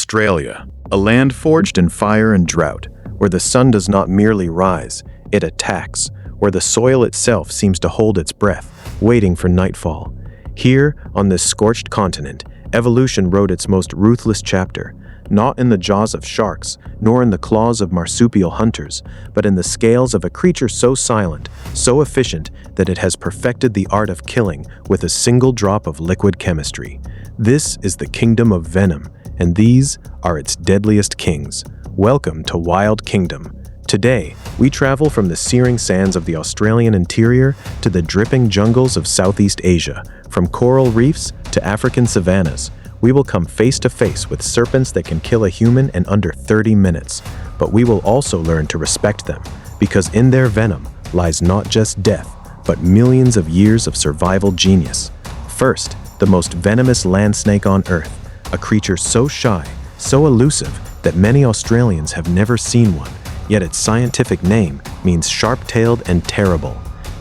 Australia, a land forged in fire and drought, where the sun does not merely rise, it attacks, where the soil itself seems to hold its breath, waiting for nightfall. Here, on this scorched continent, evolution wrote its most ruthless chapter, not in the jaws of sharks, nor in the claws of marsupial hunters, but in the scales of a creature so silent, so efficient, that it has perfected the art of killing with a single drop of liquid chemistry. This is the kingdom of venom, and these are its deadliest kings. Welcome to Wild Kingdom. Today, we travel from the searing sands of the Australian interior to the dripping jungles of Southeast Asia, from coral reefs to African savannas. We will come face to face with serpents that can kill a human in under 30 minutes, but we will also learn to respect them, because in their venom lies not just death, but millions of years of survival genius. First, the most venomous land snake on Earth, a creature so shy, so elusive, that many Australians have never seen one, yet its scientific name means sharp-tailed and terrible.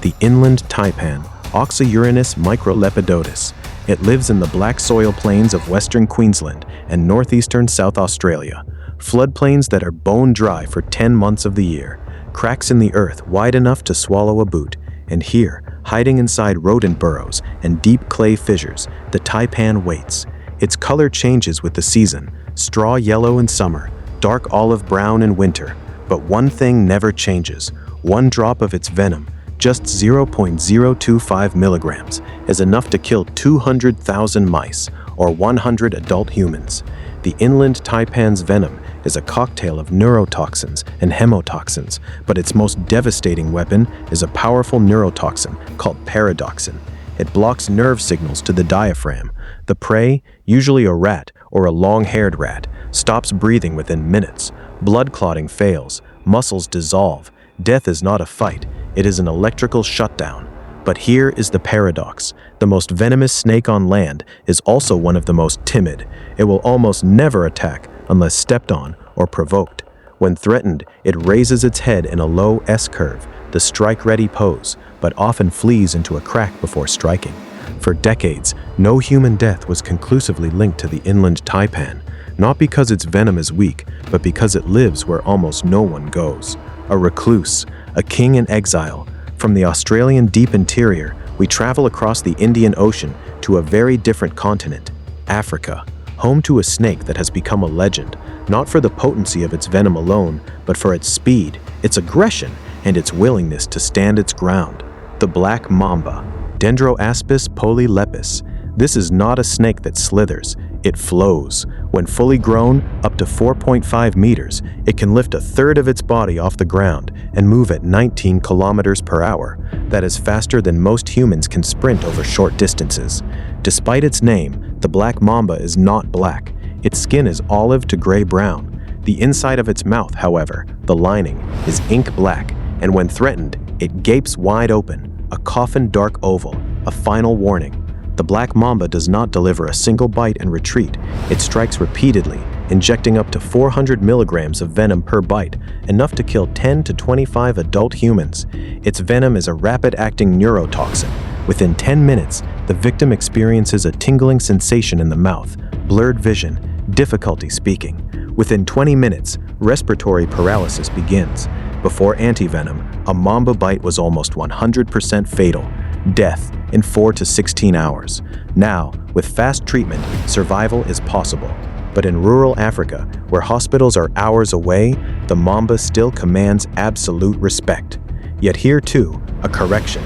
The Inland Taipan, Oxyurinus microlepidotus. It lives in the black soil plains of western Queensland and northeastern South Australia, floodplains that are bone dry for 10 months of the year, cracks in the earth wide enough to swallow a boot, and here, hiding inside rodent burrows and deep clay fissures, the taipan waits. Its color changes with the season, straw yellow in summer, dark olive brown in winter, but one thing never changes: one drop of its venom, just 0.025 milligrams, is enough to kill 200,000 mice, or 100 adult humans. The Inland Taipan's venom is a cocktail of neurotoxins and hemotoxins, but its most devastating weapon is a powerful neurotoxin called paradoxin. It blocks nerve signals to the diaphragm. The prey, usually a rat or a long-haired rat, stops breathing within minutes. Blood clotting fails, muscles dissolve. Death is not a fight, it is an electrical shutdown. But here is the paradox. The most venomous snake on land is also one of the most timid. It will almost never attack unless stepped on or provoked. When threatened, it raises its head in a low S-curve, the strike-ready pose, but often flees into a crack before striking. For decades, no human death was conclusively linked to the Inland Taipan, not because its venom is weak, but because it lives where almost no one goes. A recluse, a king in exile. From the Australian deep interior, we travel across the Indian Ocean to a very different continent, Africa, home to a snake that has become a legend, not for the potency of its venom alone, but for its speed, its aggression, and its willingness to stand its ground. The Black Mamba, Dendroaspis polylepis. This is not a snake that slithers, it flows. When fully grown, up to 4.5 meters, it can lift a third of its body off the ground and move at 19 kilometers per hour. That is faster than most humans can sprint over short distances. Despite its name, the Black Mamba is not black. Its skin is olive to gray-brown. The inside of its mouth, however, the lining, is ink black, and when threatened, it gapes wide open, a coffin dark oval, a final warning. The Black Mamba does not deliver a single bite and retreat. It strikes repeatedly, injecting up to 400 milligrams of venom per bite, enough to kill 10 to 25 adult humans. Its venom is a rapid-acting neurotoxin. Within 10 minutes, the victim experiences a tingling sensation in the mouth, blurred vision, difficulty speaking. Within 20 minutes, respiratory paralysis begins. Before antivenom, a mamba bite was almost 100% fatal. Death in 4 to 16 hours. Now, with fast treatment, survival is possible. But in rural Africa, where hospitals are hours away, the mamba still commands absolute respect. Yet here too, a correction.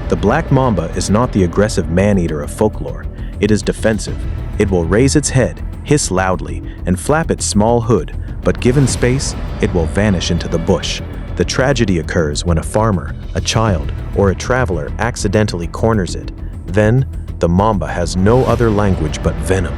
The Black Mamba is not the aggressive man-eater of folklore. It is defensive. It will raise its head, hiss loudly, and flap its small hood, but given space, it will vanish into the bush. The tragedy occurs when a farmer, a child, or a traveler accidentally corners it. Then, the mamba has no other language but venom.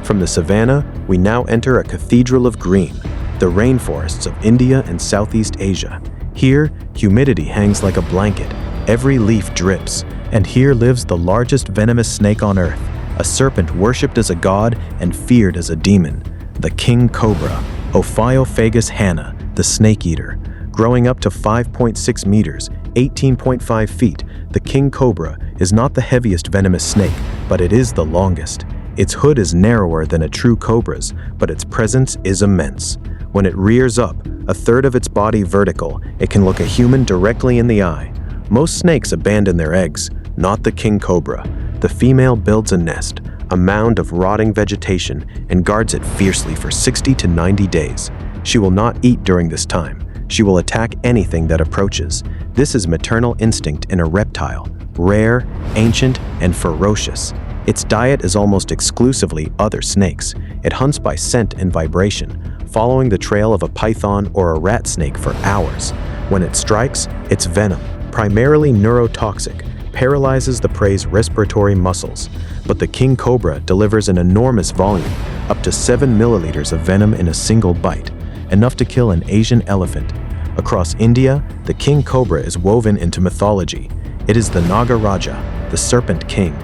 From the savannah, we now enter a cathedral of green, the rainforests of India and Southeast Asia. Here, humidity hangs like a blanket, every leaf drips, and here lives the largest venomous snake on Earth, a serpent worshipped as a god and feared as a demon, the King Cobra, Ophiophagus hanna, the snake eater. Growing up to 5.6 meters, 18.5 feet, the King Cobra is not the heaviest venomous snake, but it is the longest. Its hood is narrower than a true cobra's, but its presence is immense. When it rears up, a third of its body vertical, it can look a human directly in the eye. Most snakes abandon their eggs, not the king cobra. The female builds a nest, a mound of rotting vegetation, and guards it fiercely for 60 to 90 days. She will not eat during this time. She will attack anything that approaches. This is maternal instinct in a reptile, rare, ancient, and ferocious. Its diet is almost exclusively other snakes. It hunts by scent and vibration, following the trail of a python or a rat snake for hours. When it strikes, its venom, primarily neurotoxic, paralyzes the prey's respiratory muscles. But the king cobra delivers an enormous volume, up to 7 milliliters of venom in a single bite, enough to kill an Asian elephant. Across India, the king cobra is woven into mythology. It is the Naga Raja, the serpent king.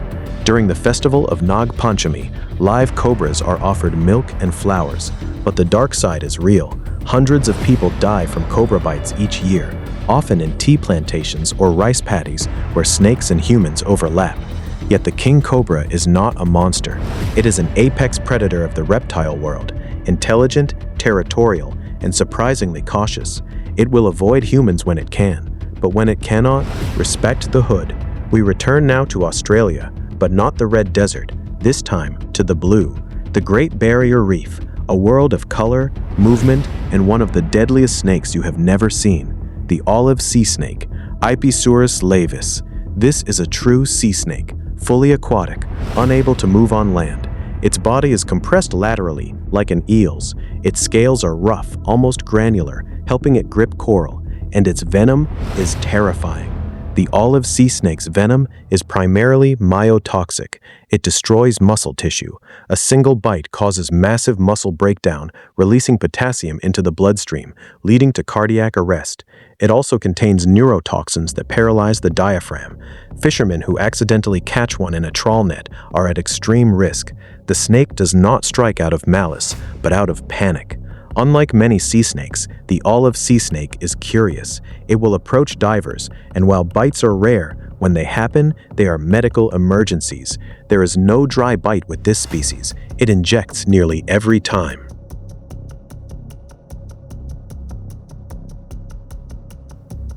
During the festival of Nag Panchami, live cobras are offered milk and flowers, but the dark side is real. Hundreds of people die from cobra bites each year, often in tea plantations or rice paddies where snakes and humans overlap. Yet the king cobra is not a monster. It is an apex predator of the reptile world, intelligent, territorial, and surprisingly cautious. It will avoid humans when it can, but when it cannot, respect the hood. We return now to Australia, but not the red desert, this time to the blue, the Great Barrier Reef, a world of color, movement, and one of the deadliest snakes you have never seen, the olive sea snake, Ipesaurus laevis. This is a true sea snake, fully aquatic, unable to move on land. Its body is compressed laterally, like an eel's. Its scales are rough, almost granular, helping it grip coral, and its venom is terrifying. The olive sea snake's venom is primarily myotoxic. It destroys muscle tissue. A single bite causes massive muscle breakdown, releasing potassium into the bloodstream, leading to cardiac arrest. It also contains neurotoxins that paralyze the diaphragm. Fishermen who accidentally catch one in a trawl net are at extreme risk. The snake does not strike out of malice, but out of panic. Unlike many sea snakes, the olive sea snake is curious. It will approach divers, and while bites are rare, when they happen, they are medical emergencies. There is no dry bite with this species. It injects nearly every time.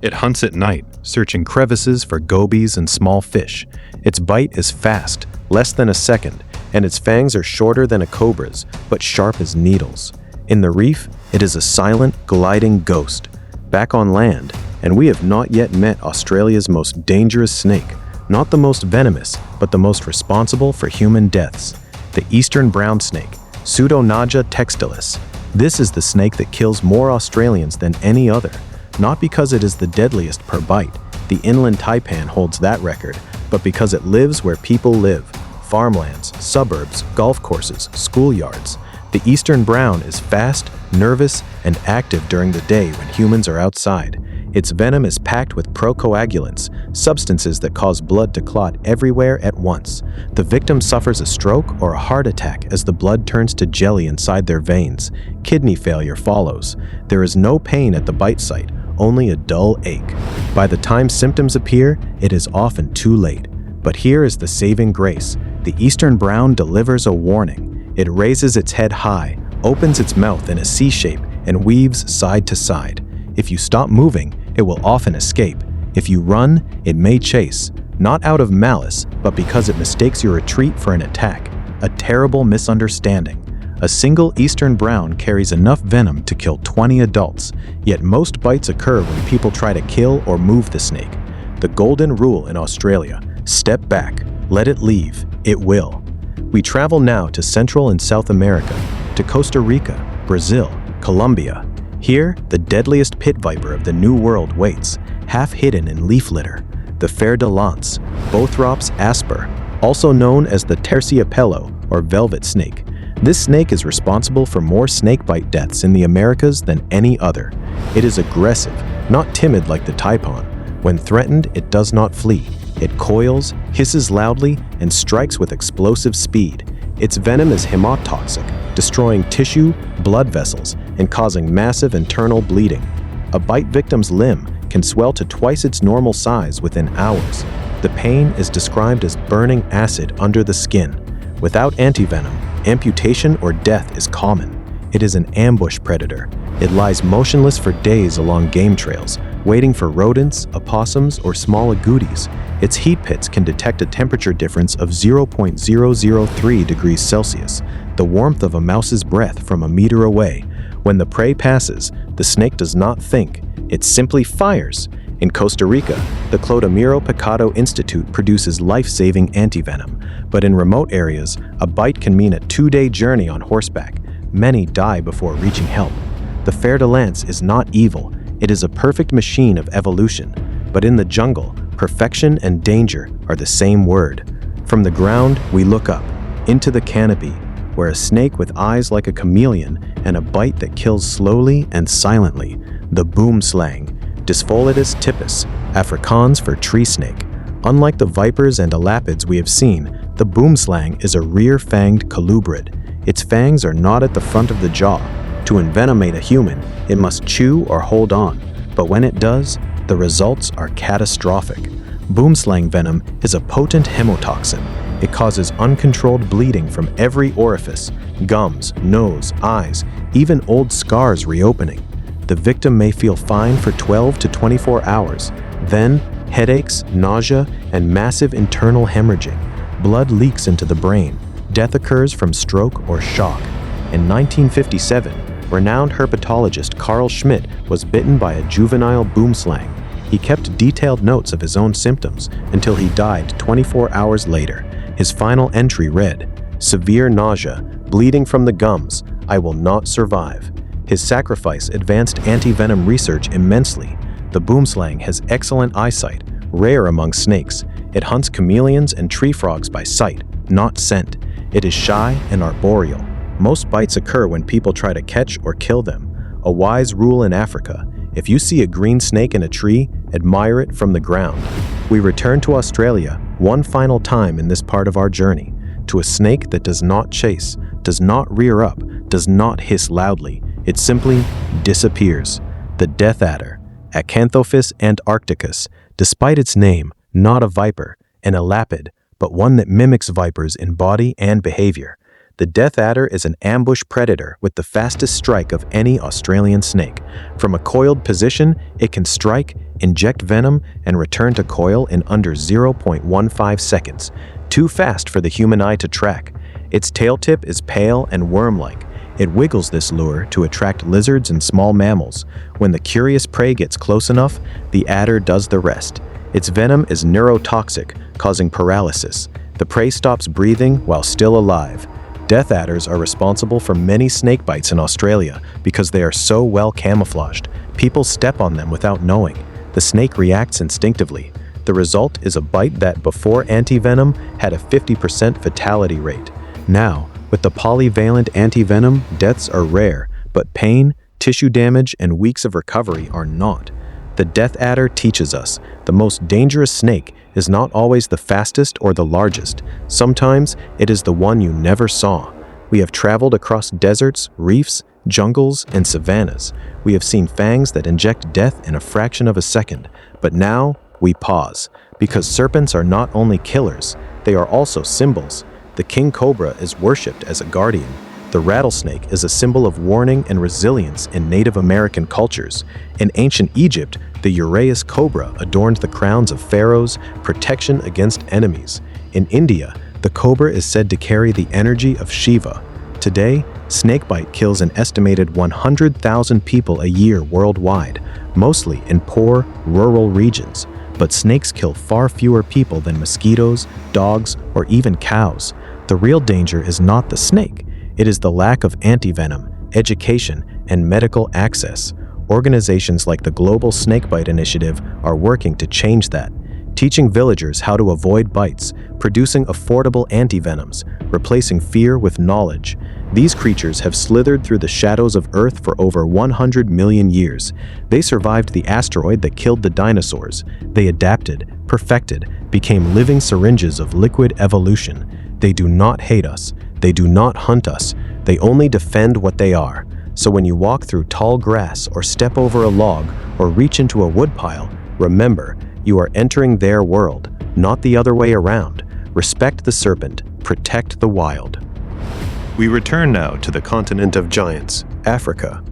It hunts at night, searching crevices for gobies and small fish. Its bite is fast, less than a second, and its fangs are shorter than a cobra's, but sharp as needles. In the reef, it is a silent, gliding ghost. Back on land, and we have not yet met Australia's most dangerous snake, not the most venomous, but the most responsible for human deaths, the eastern brown snake, Pseudonaja textilis. This is the snake that kills more Australians than any other, not because it is the deadliest per bite, the Inland Taipan holds that record, but because it lives where people live, farmlands, suburbs, golf courses, schoolyards. The eastern brown is fast, nervous, and active during the day when humans are outside. Its venom is packed with procoagulants, substances that cause blood to clot everywhere at once. The victim suffers a stroke or a heart attack as the blood turns to jelly inside their veins. Kidney failure follows. There is no pain at the bite site, only a dull ache. By the time symptoms appear, it is often too late. But here is the saving grace. The eastern brown delivers a warning. It raises its head high, opens its mouth in a C shape, and weaves side to side. If you stop moving, it will often escape. If you run, it may chase, not out of malice, but because it mistakes your retreat for an attack. A terrible misunderstanding. A single eastern brown carries enough venom to kill 20 adults, yet most bites occur when people try to kill or move the snake. The golden rule in Australia: step back, let it leave, it will. We travel now to Central and South America, to Costa Rica, Brazil, Colombia. Here, the deadliest pit viper of the New World waits, half hidden in leaf litter, the Fer-de-Lance, Bothrops asper, also known as the terciopelo or velvet snake. This snake is responsible for more snakebite deaths in the Americas than any other. It is aggressive, not timid like the taipan. When threatened, it does not flee. It coils, hisses loudly, and strikes with explosive speed. Its venom is hemotoxic, destroying tissue, blood vessels, and causing massive internal bleeding. A bite victim's limb can swell to twice its normal size within hours. The pain is described as burning acid under the skin. Without antivenom, amputation or death is common. It is an ambush predator. It lies motionless for days along game trails, waiting for rodents, opossums, or small agoutis. Its heat pits can detect a temperature difference of 0.003 degrees Celsius, the warmth of a mouse's breath from a meter away. When the prey passes, the snake does not think. It simply fires. In Costa Rica, the Clodomiro Picado Institute produces life-saving antivenom, but in remote areas, a bite can mean a 2-day journey on horseback. Many die before reaching help. The Fer-de-Lance is not evil. It is a perfect machine of evolution. But in the jungle, perfection and danger are the same word. From the ground, we look up, into the canopy, where a snake with eyes like a chameleon and a bite that kills slowly and silently, the boomslang, Dyspholetus typus, Afrikaans for tree snake. Unlike the vipers and elapids we have seen, the boomslang is a rear-fanged colubrid. Its fangs are not at the front of the jaw. To envenomate a human, it must chew or hold on, but when it does, the results are catastrophic. Boomslang venom is a potent hemotoxin. It causes uncontrolled bleeding from every orifice, gums, nose, eyes, even old scars reopening. The victim may feel fine for 12 to 24 hours. Then, headaches, nausea, and massive internal hemorrhaging. Blood leaks into the brain. Death occurs from stroke or shock. In 1957, renowned herpetologist Carl Schmidt was bitten by a juvenile boomslang. He kept detailed notes of his own symptoms until he died 24 hours later. His final entry read, "Severe nausea, bleeding from the gums, I will not survive." His sacrifice advanced antivenom research immensely. The boomslang has excellent eyesight, rare among snakes. It hunts chameleons and tree frogs by sight, not scent. It is shy and arboreal. Most bites occur when people try to catch or kill them. A wise rule in Africa: if you see a green snake in a tree, admire it from the ground. We return to Australia one final time in this part of our journey, to a snake that does not chase, does not rear up, does not hiss loudly. It simply disappears. The death adder, Acanthopus antarcticus, despite its name, not a viper, an elapid, but one that mimics vipers in body and behavior. The death adder is an ambush predator with the fastest strike of any Australian snake. From a coiled position, it can strike, inject venom, and return to coil in under 0.15 seconds. Too fast for the human eye to track. Its tail tip is pale and worm-like. It wiggles this lure to attract lizards and small mammals. When the curious prey gets close enough, the adder does the rest. Its venom is neurotoxic, causing paralysis. The prey stops breathing while still alive. Death adders are responsible for many snake bites in Australia because they are so well camouflaged. People step on them without knowing. The snake reacts instinctively. The result is a bite that, before antivenom, had a 50% fatality rate. Now, with the polyvalent antivenom, deaths are rare, but pain, tissue damage, and weeks of recovery are not. The death adder teaches us the most dangerous snake is not always the fastest or the largest. Sometimes it is the one you never saw. We have traveled across deserts, reefs, jungles, and savannas. We have seen fangs that inject death in a fraction of a second. But now we pause, because serpents are not only killers, they are also symbols. The King Cobra is worshipped as a guardian. The rattlesnake is a symbol of warning and resilience in Native American cultures. In ancient Egypt, the uraeus cobra adorned the crowns of pharaohs, protection against enemies. In India, the cobra is said to carry the energy of Shiva. Today, snakebite kills an estimated 100,000 people a year worldwide, mostly in poor, rural regions. But snakes kill far fewer people than mosquitoes, dogs, or even cows. The real danger is not the snake. It is the lack of antivenom, education, and medical access. Organizations like the Global Snakebite Initiative are working to change that, teaching villagers how to avoid bites, producing affordable antivenoms, replacing fear with knowledge. These creatures have slithered through the shadows of Earth for over 100 million years. They survived the asteroid that killed the dinosaurs. They adapted, perfected, became living syringes of liquid evolution. They do not hate us. They do not hunt us. They only defend what they are. So when you walk through tall grass or step over a log or reach into a woodpile, remember, you are entering their world, not the other way around. Respect the serpent, protect the wild. We return now to the continent of giants, Africa,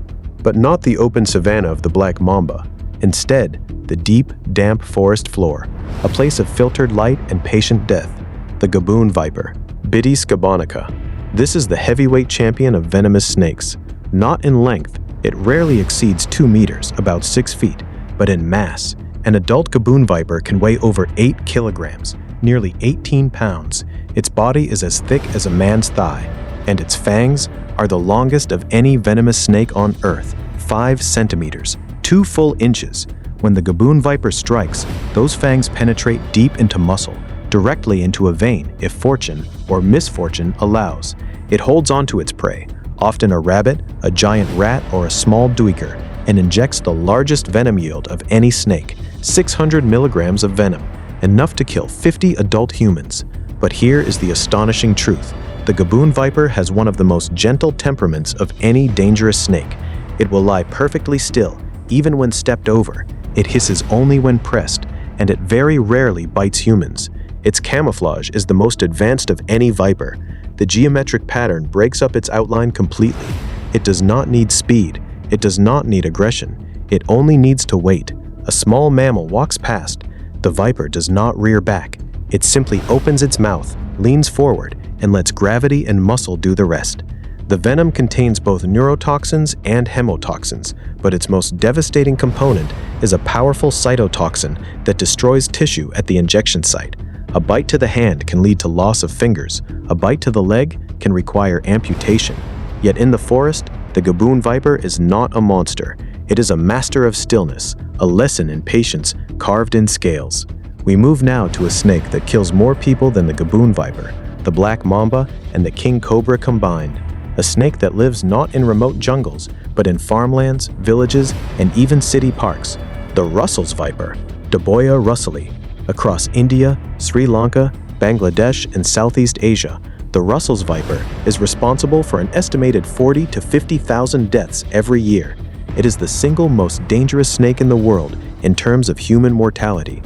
but not the open savanna of the Black Mamba. Instead, the deep, damp forest floor, a place of filtered light and patient death, the gaboon viper, Bitis gabonica. This is the heavyweight champion of venomous snakes. Not in length, it rarely exceeds 2 meters, about 6 feet, but in mass, an adult gaboon viper can weigh over 8 kilograms, nearly 18 pounds. Its body is as thick as a man's thigh, and its fangs are the longest of any venomous snake on Earth, 5 centimeters, 2 full inches. When the gaboon viper strikes, those fangs penetrate deep into muscle, directly into a vein if fortune or misfortune allows. It holds onto its prey, often a rabbit, a giant rat, or a small duiker, and injects the largest venom yield of any snake, 600 milligrams of venom, enough to kill 50 adult humans. But here is the astonishing truth. The gaboon viper has one of the most gentle temperaments of any dangerous snake. It will lie perfectly still, even when stepped over. It hisses only when pressed, and it very rarely bites humans. Its camouflage is the most advanced of any viper. The geometric pattern breaks up its outline completely. It does not need speed. It does not need aggression. It only needs to wait. A small mammal walks past. The viper does not rear back. It simply opens its mouth, leans forward, and lets gravity and muscle do the rest. The venom contains both neurotoxins and hemotoxins, but its most devastating component is a powerful cytotoxin that destroys tissue at the injection site. A bite to the hand can lead to loss of fingers. A bite to the leg can require amputation. Yet in the forest, the gaboon viper is not a monster. It is a master of stillness, a lesson in patience carved in scales. We move now to a snake that kills more people than the gaboon viper, the Black Mamba, and the King Cobra combined. A snake that lives not in remote jungles, but in farmlands, villages, and even city parks. The Russell's viper, Deboia russellii. Across India, Sri Lanka, Bangladesh, and Southeast Asia, the Russell's viper is responsible for an estimated 40 to 50,000 deaths every year. It is the single most dangerous snake in the world in terms of human mortality.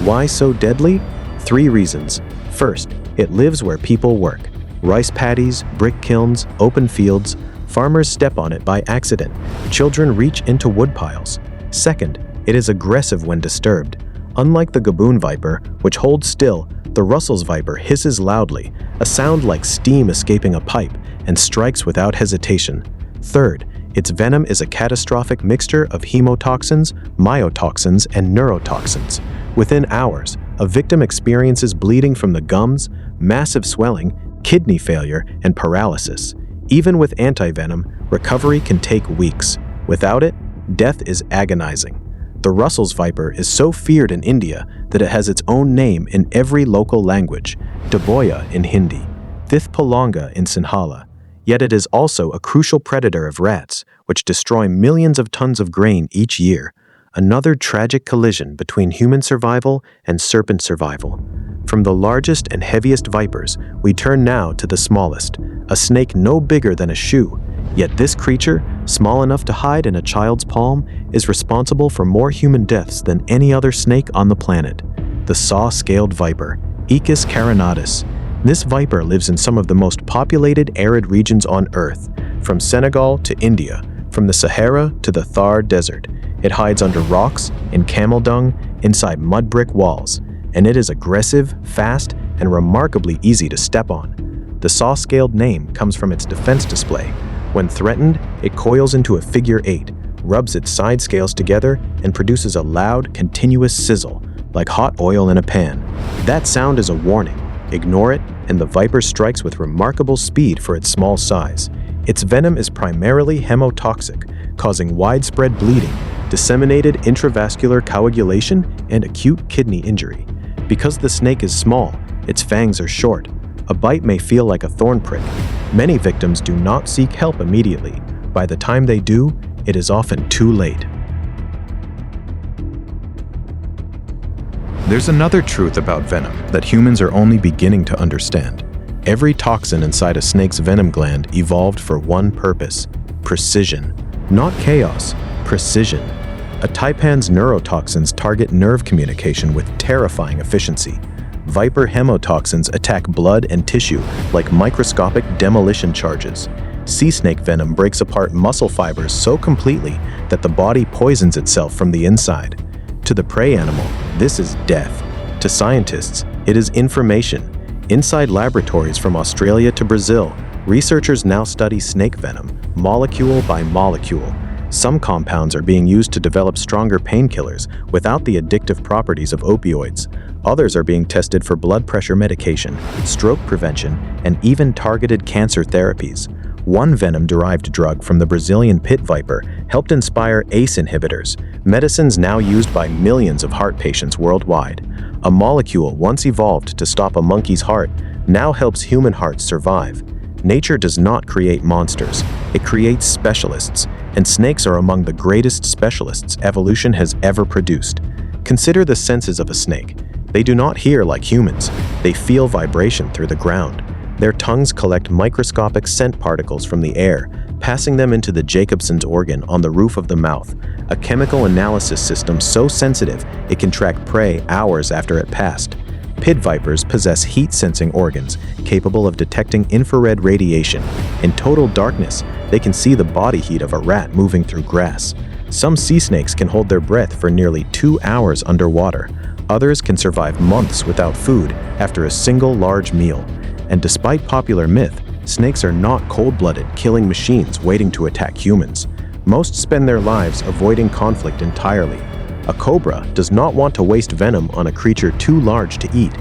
Why so deadly? 3 reasons. First, it lives where people work. Rice paddies, brick kilns, open fields. Farmers step on it by accident. Children reach into woodpiles. Second, it is aggressive when disturbed. Unlike the gaboon viper, which holds still, the Russell's viper hisses loudly, a sound like steam escaping a pipe, and strikes without hesitation. Third, its venom is a catastrophic mixture of hemotoxins, myotoxins, and neurotoxins. Within hours, a victim experiences bleeding from the gums, massive swelling, kidney failure, and paralysis. Even with antivenom, recovery can take weeks. Without it, death is agonizing. The Russell's viper is so feared in India that it has its own name in every local language, Deboia in Hindi, Thithpalonga in Sinhala. Yet it is also a crucial predator of rats, which destroy millions of tons of grain each year. Another tragic collision between human survival and serpent survival. From the largest and heaviest vipers, we turn now to the smallest, a snake no bigger than a shoe. Yet this creature, small enough to hide in a child's palm, is responsible for more human deaths than any other snake on the planet. The saw-scaled viper, Echis carinatus. This viper lives in some of the most populated arid regions on Earth, from Senegal to India, from the Sahara to the Thar Desert. It hides under rocks, in camel dung, inside mud brick walls, and it is aggressive, fast, and remarkably easy to step on. The saw-scaled name comes from its defense display. When threatened, it coils into a figure 8, rubs its side scales together, and produces a loud, continuous sizzle, like hot oil in a pan. That sound is a warning. Ignore it, and the viper strikes with remarkable speed for its small size. Its venom is primarily hemotoxic, causing widespread bleeding, disseminated intravascular coagulation, and acute kidney injury. Because the snake is small, its fangs are short. A bite may feel like a thorn prick. Many victims do not seek help immediately. By the time they do, it is often too late. There's another truth about venom that humans are only beginning to understand. Every toxin inside a snake's venom gland evolved for one purpose: precision. Not chaos, precision. A taipan's neurotoxins target nerve communication with terrifying efficiency. Viper hemotoxins attack blood and tissue like microscopic demolition charges. Sea snake venom breaks apart muscle fibers so completely that the body poisons itself from the inside. To the prey animal, this is death. To scientists, it is information. Inside laboratories from Australia to Brazil, researchers now study snake venom, molecule by molecule. Some compounds are being used to develop stronger painkillers without the addictive properties of opioids. Others are being tested for blood pressure medication, stroke prevention, and even targeted cancer therapies. One venom-derived drug from the Brazilian pit viper helped inspire ACE inhibitors, medicines now used by millions of heart patients worldwide. A molecule once evolved to stop a monkey's heart now helps human hearts survive. Nature does not create monsters, it creates specialists, and snakes are among the greatest specialists evolution has ever produced. Consider the senses of a snake. They do not hear like humans, they feel vibration through the ground. Their tongues collect microscopic scent particles from the air, passing them into the Jacobson's organ on the roof of the mouth, a chemical analysis system so sensitive it can track prey hours after it passed. Pit vipers possess heat-sensing organs capable of detecting infrared radiation. In total darkness, they can see the body heat of a rat moving through grass. Some sea snakes can hold their breath for nearly 2 hours underwater. Others can survive months without food after a single large meal. And despite popular myth, snakes are not cold-blooded killing machines waiting to attack humans. Most spend their lives avoiding conflict entirely. A cobra does not want to waste venom on a creature too large to eat.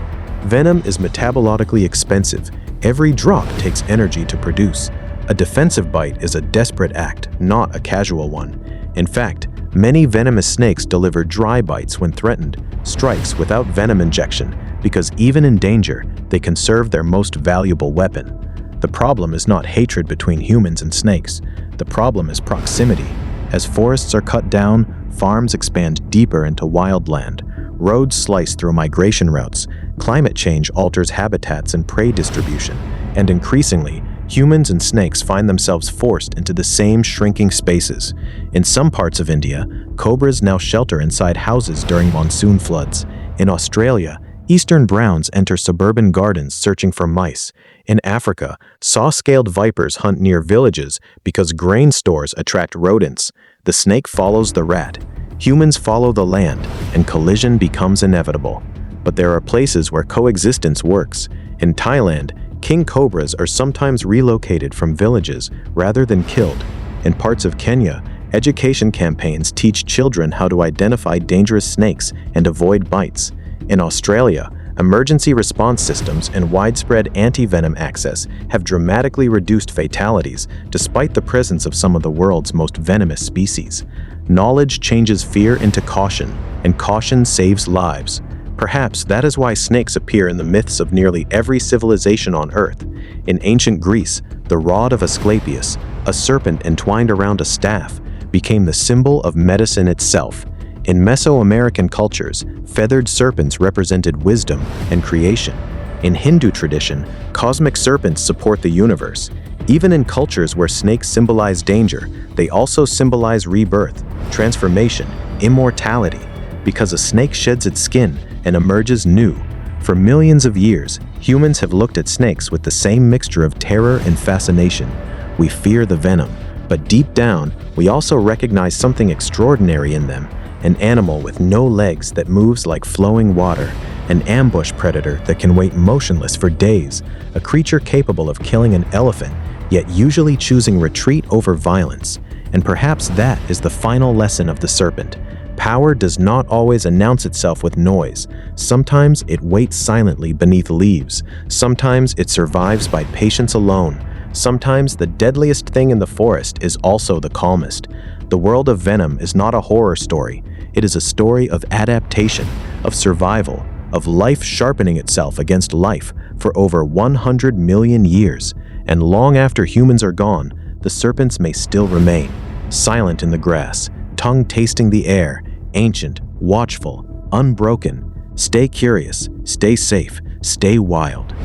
Venom is metabolically expensive. Every drop takes energy to produce. A defensive bite is a desperate act, not a casual one. In fact, many venomous snakes deliver dry bites when threatened, strikes without venom injection, because even in danger, they conserve their most valuable weapon. The problem is not hatred between humans and snakes. The problem is proximity. As forests are cut down, farms expand deeper into wildland. Roads slice through migration routes. Climate change alters habitats and prey distribution. And increasingly, humans and snakes find themselves forced into the same shrinking spaces. In some parts of India, cobras now shelter inside houses during monsoon floods. In Australia, eastern browns enter suburban gardens searching for mice. In Africa, saw-scaled vipers hunt near villages because grain stores attract rodents. The snake follows the rat. Humans follow the land, and collision becomes inevitable. But there are places where coexistence works. In Thailand, king cobras are sometimes relocated from villages rather than killed. In parts of Kenya, education campaigns teach children how to identify dangerous snakes and avoid bites. In Australia, emergency response systems and widespread anti-venom access have dramatically reduced fatalities despite the presence of some of the world's most venomous species. Knowledge changes fear into caution, and caution saves lives. Perhaps that is why snakes appear in the myths of nearly every civilization on Earth. In ancient Greece, the rod of Asclepius, a serpent entwined around a staff, became the symbol of medicine itself. In Mesoamerican cultures, feathered serpents represented wisdom and creation. In Hindu tradition, cosmic serpents support the universe. Even in cultures where snakes symbolize danger, they also symbolize rebirth, transformation, immortality, because a snake sheds its skin and emerges new. For millions of years, humans have looked at snakes with the same mixture of terror and fascination. We fear the venom, but deep down, we also recognize something extraordinary in them. An animal with no legs that moves like flowing water, an ambush predator that can wait motionless for days, a creature capable of killing an elephant, yet usually choosing retreat over violence. And perhaps that is the final lesson of the serpent. Power does not always announce itself with noise. Sometimes it waits silently beneath leaves. Sometimes it survives by patience alone. Sometimes the deadliest thing in the forest is also the calmest. The world of venom is not a horror story. It is a story of adaptation, of survival, of life sharpening itself against life for over 100 million years. And long after humans are gone, the serpents may still remain, silent in the grass, tongue tasting the air, ancient, watchful, unbroken. Stay curious, stay safe, stay wild.